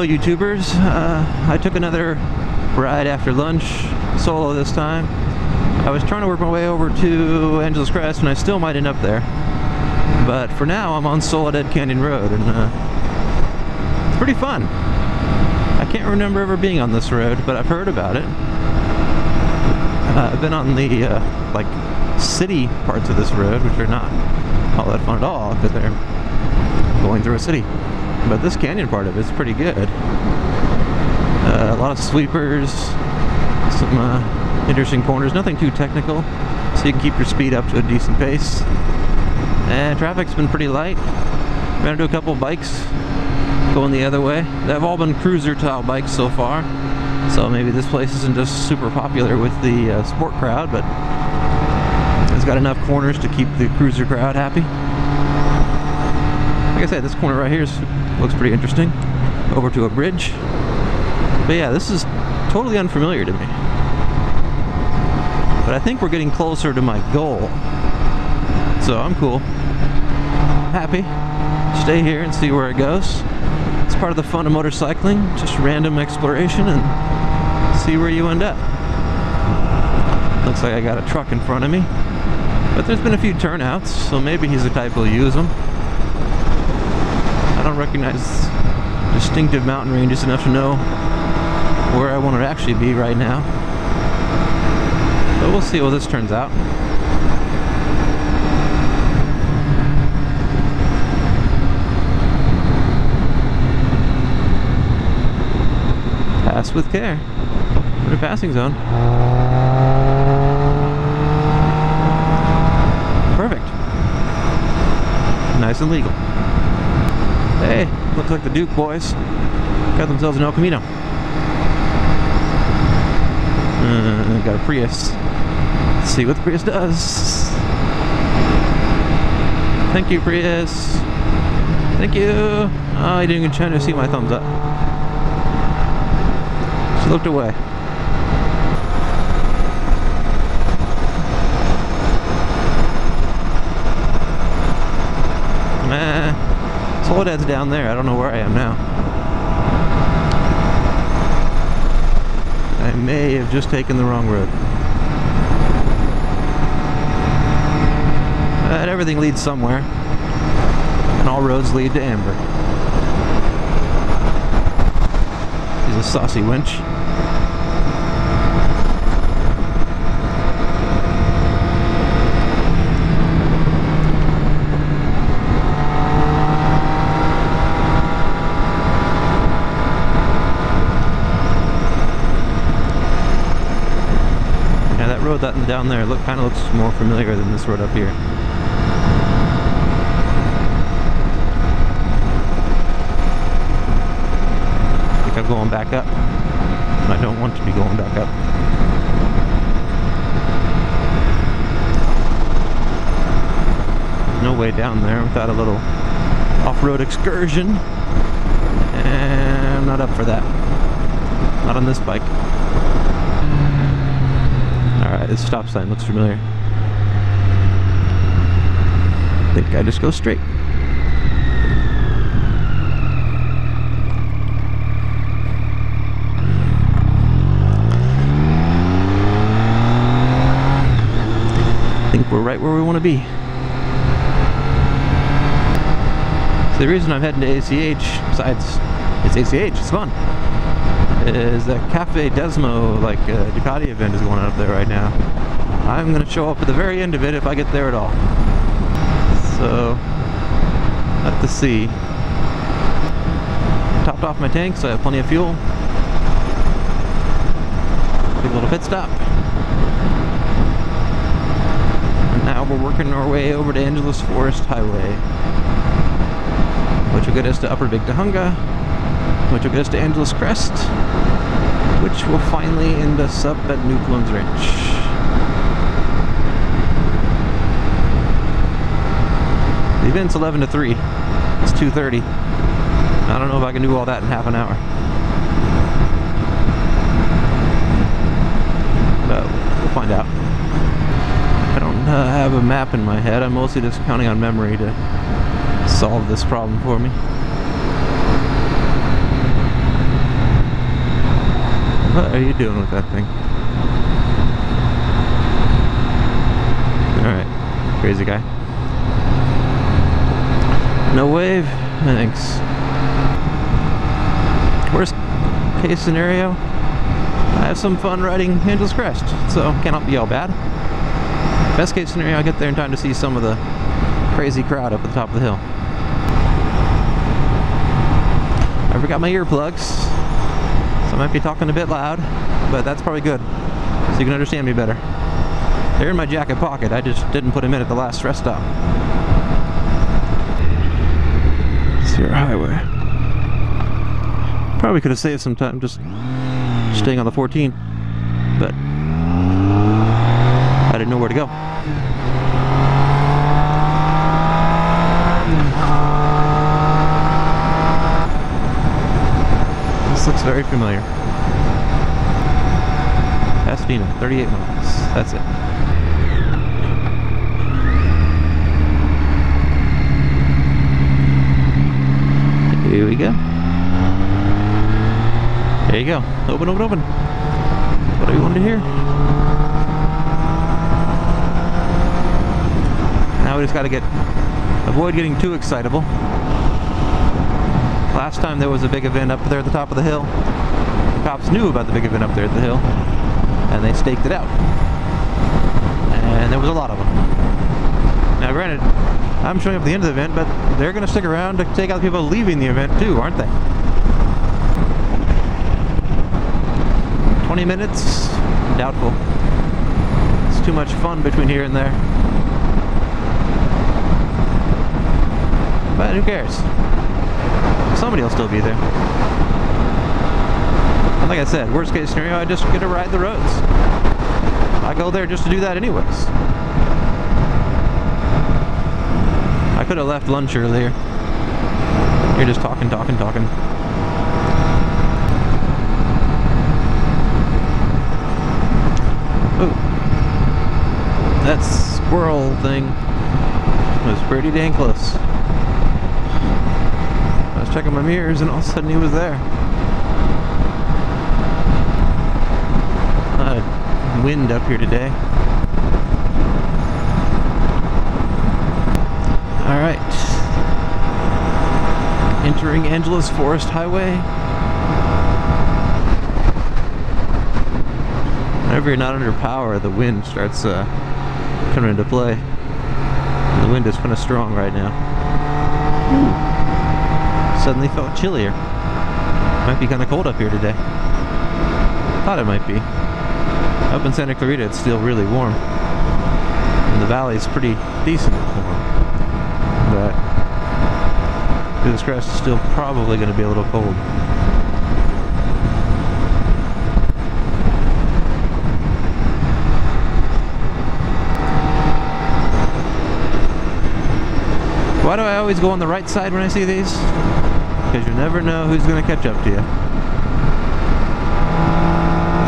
YouTubers. I took another ride after lunch, solo this time. I was trying to work my way over to Angeles Crest, and I still might end up there. But for now, I'm on Soledad Canyon Road, and it's pretty fun. I can't remember ever being on this road, but I've heard about it. I've been on the like city parts of this road, which are not all that fun at all because they're going through a city. But this canyon part of it's pretty good. A lot of sweepers, some interesting corners, nothing too technical, so you can keep your speed up to a decent pace. And traffic's been pretty light. Ran into a couple of bikes going the other way. They've all been cruiser-style bikes so far, so maybe this place isn't just super popular with the sport crowd, but it's got enough corners to keep the cruiser crowd happy. Like I said, this corner right here looks pretty interesting. Over to a bridge. But yeah, this is totally unfamiliar to me. But I think we're getting closer to my goal. So I'm cool. Happy. Stay here and see where it goes. It's part of the fun of motorcycling. Just random exploration and see where you end up. Looks like I got a truck in front of me. But there's been a few turnouts, so maybe he's the type who'll use them. I don't recognize distinctive mountain ranges enough to know where I want to actually be right now. But we'll see how this turns out. Pass with care. Put a passing zone. Perfect. Nice and legal. Hey, looks like the Duke boys got themselves an El Camino. Got a Prius. Let's see what the Prius does. Thank you, Prius. Thank you. Oh, he didn't even try to see my thumbs up. She looked away. Soledad's down there. I don't know where I am now. I may have just taken the wrong road. But everything leads somewhere. And all roads lead to Amber. He's a saucy winch. Road that down there kind of looks more familiar than this road up here. I think I'm going back up, and I don't want to be going back up. No way down there without a little off-road excursion, and I'm not up for that. Not on this bike. Alright, this stop sign looks familiar. I think I just go straight. I think we're right where we want to be. So the reason I'm heading to ACH, besides it's ACH, it's fun, is that Cafe Desmo, like Ducati event is going on up there right now. I'm going to show up at the very end of it if I get there at all. So, have to see. Topped off my tank, so I have plenty of fuel. Big little pit stop. And now we're working our way over to Angeles Forest Highway, which will get us to Upper Big Tahunga, which will get us to Angeles Crest, which will finally end us up at Newcombs Ranch. The event's 11 to 3. It's 2:30. I don't know if I can do all that in half an hour. But we'll find out. I don't have a map in my head. I'm mostly just counting on memory to solve this problem for me. What are you doing with that thing? Alright, crazy guy. No wave, thanks. Worst case scenario, I have some fun riding Angel's Crest, so cannot be all bad. Best case scenario, I get there in time to see some of the crazy crowd up at the top of the hill. I forgot my earplugs, so I might be talking a bit loud, but that's probably good, so you can understand me better. They're in my jacket pocket, I just didn't put them in at the last rest stop. Sierra Highway. Probably could have saved some time just staying on the 14, but I didn't know where to go. This looks very familiar. Pasadena, 38 miles. That's it. Here we go. There you go. Open, open, open. What do we want to hear? Now we just got to avoid getting too excitable. Last time there was a big event up there at the top of the hill. The cops knew about the big event up there at the hill, and they staked it out. And there was a lot of them. Now granted, I'm showing up at the end of the event, but they're going to stick around to take out people leaving the event too, aren't they? 20 minutes? Doubtful. It's too much fun between here and there. But who cares? Somebody will still be there. And like I said, worst case scenario, I just get to ride the roads. I go there just to do that anyways. I could have left lunch earlier. You're just talking. Oh, that squirrel thing was pretty dang close. I was checking my mirrors and all of a sudden he was there. Wind up here today. Alright. Entering Angeles Forest Highway. Whenever you're not under power, the wind starts coming into play. The wind is kind of strong right now. Suddenly felt chillier. Might be kind of cold up here today. Thought it might be. Up in Santa Clarita, it's still really warm. And the valley's pretty decent warm. But this crest is still probably going to be a little cold. Why do I always go on the right side when I see these? Because you never know who's going to catch up to you.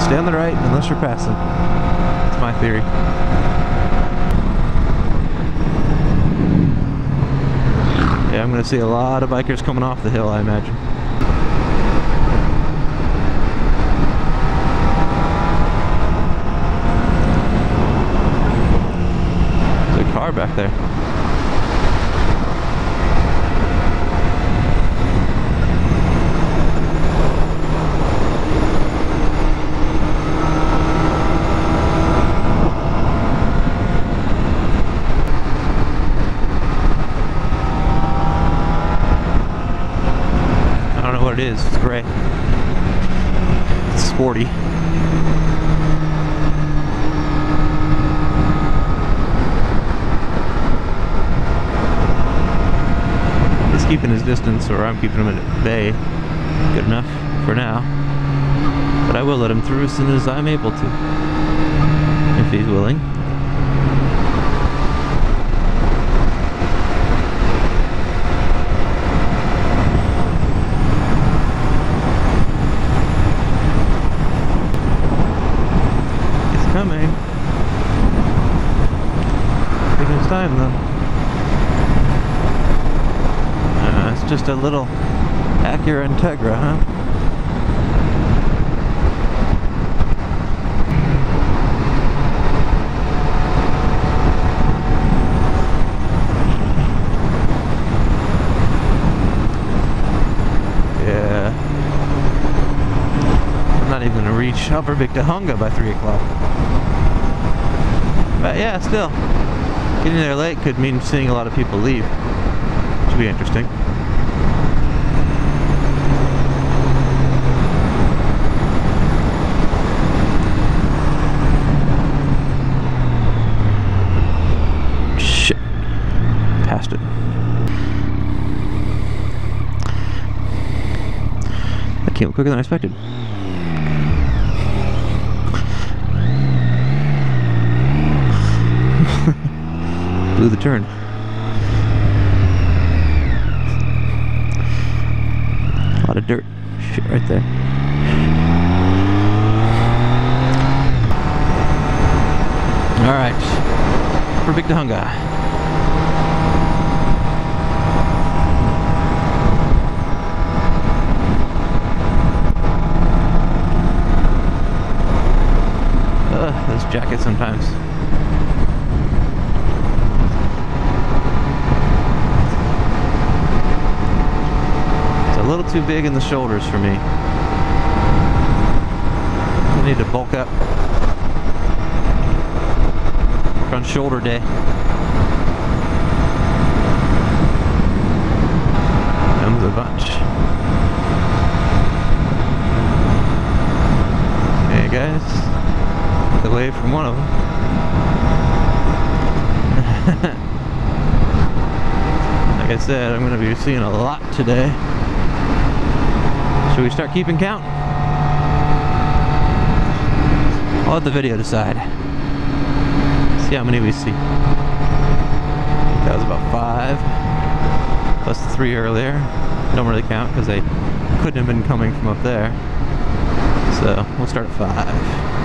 Stay on the right unless you're passing. That's my theory. Yeah, I'm going to see a lot of bikers coming off the hill, I imagine. There's a car back there. It is. It's gray. It's sporty. He's keeping his distance, or I'm keeping him at bay. Good enough for now. But I will let him through as soon as I'm able to. If he's willing. Coming. Taking his time though. It's just a little Acura Integra, huh? I'll predict a Hunga by 3 o'clock. But yeah, still, getting there late could mean seeing a lot of people leave. Should be interesting. Shit. Passed it. That came quicker than I expected. Blew the turn. A lot of dirt. Shit right there. Alright. For Big Hunga. This jacket sometimes. It's a little too big in the shoulders for me. I need to bulk up. On shoulder day. Comes a bunch. Hey guys. Away from one of them. Like I said, I'm going to be seeing a lot today. Should we start keeping count? I'll let the video decide. See how many we see. That was about 5. Plus the 3 earlier. Don't really count because they couldn't have been coming from up there. So we'll start at 5.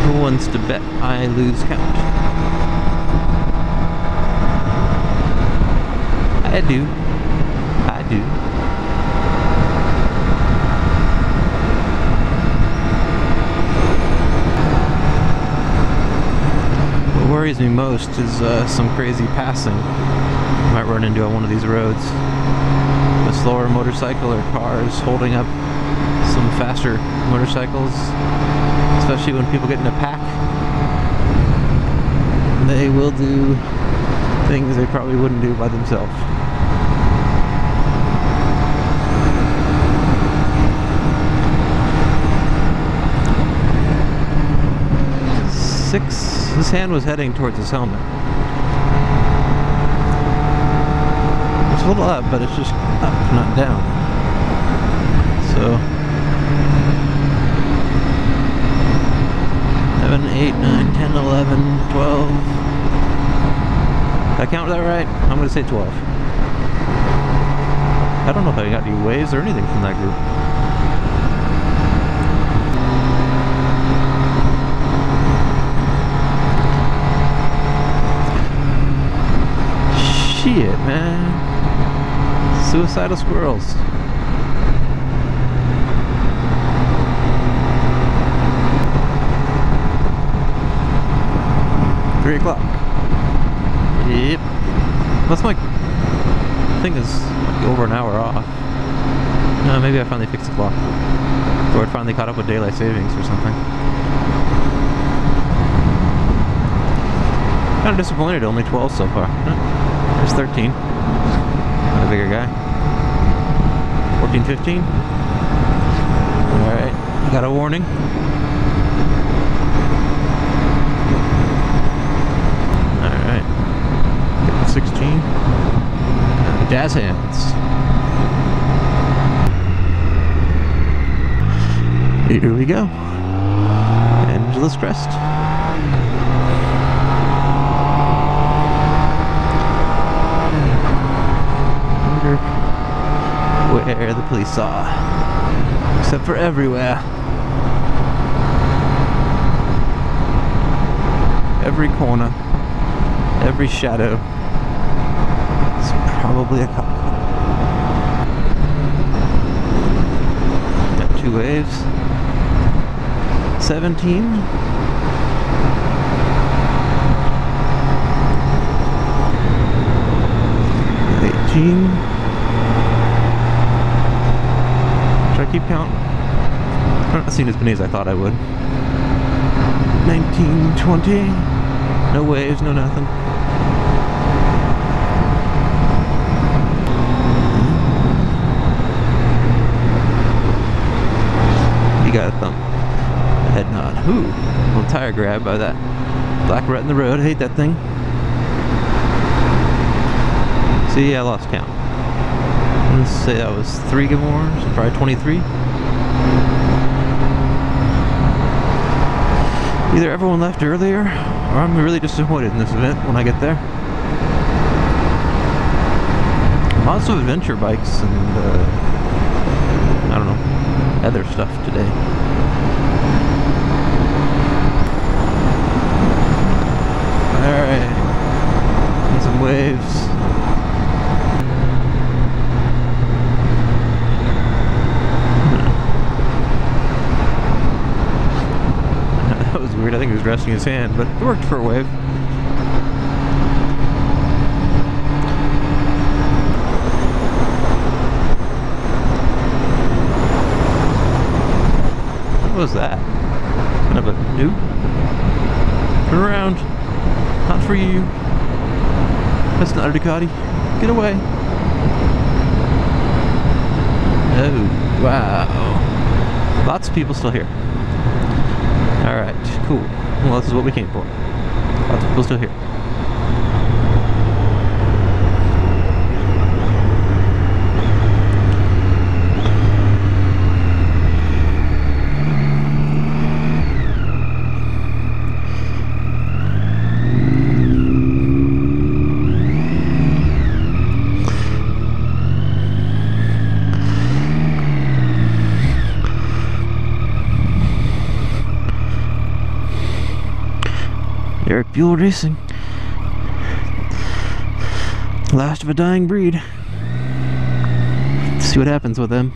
Who wants to bet I lose count? I do. I do. What worries me most is some crazy passing I might run into on one of these roads. A slower motorcycle or cars holding up some faster motorcycles. Especially when people get in a pack, they will do things they probably wouldn't do by themselves. His hand was heading towards his helmet. It's a little up, but it's just up, not down. So 7, 8, 9, 10, 11, 12. Did I count that right? I'm going to say 12. I don't know if I got any waves or anything from that group. Shit, man. Suicidal squirrels. $3 o'clock. Yep. That's my thing is like over an hour off. No, maybe I finally fixed the clock. Or it finally caught up with daylight savings or something. Kind of disappointed, only 12 so far. There's 13. Not a bigger guy. 14, 15. Alright, got a warning. Alright. 16. Jazz hands. Here we go. Angeles Crest. Where the police are, except for everywhere. Every corner, every shadow. It's probably a cop. Got 2 waves. 17. 19. Should I keep counting? I'm not seeing as many as I thought I would. 19, 20. No waves, no nothing. You got a thumb. A head nod. Ooh, a little tire grab by that black rut in the road. I hate that thing. See, I lost count. Let's say that was 3 more, so probably 23. Either everyone left earlier, or I'm really disappointed in this event when I get there. Lots of adventure bikes and, I don't know, other stuff today. Alright, and some waves. That was weird, I think he was resting his hand, but it worked for a wave. What was that? Kind of a noob? Turn around. Not for you. That's not a Ducati. Get away. Oh, wow. Lots of people still here. Alright, cool. Well, this is what we came for. Lots of people still here. Eric Buell Racing. Last of a dying breed. Let's see what happens with them.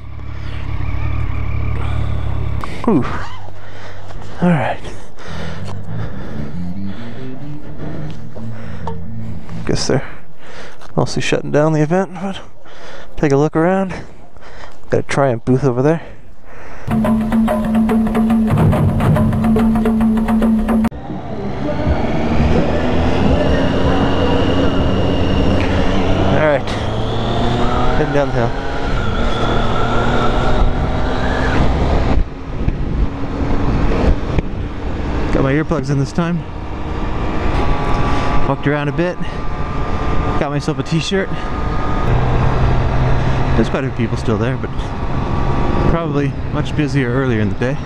Whew. Alright. Guess they're mostly shutting down the event, but take a look around. Got a Triumph booth over there. Alright, heading down the hill. Got my earplugs in this time. Walked around a bit. Got myself a t-shirt. There's quite a few people still there, but probably much busier earlier in the day.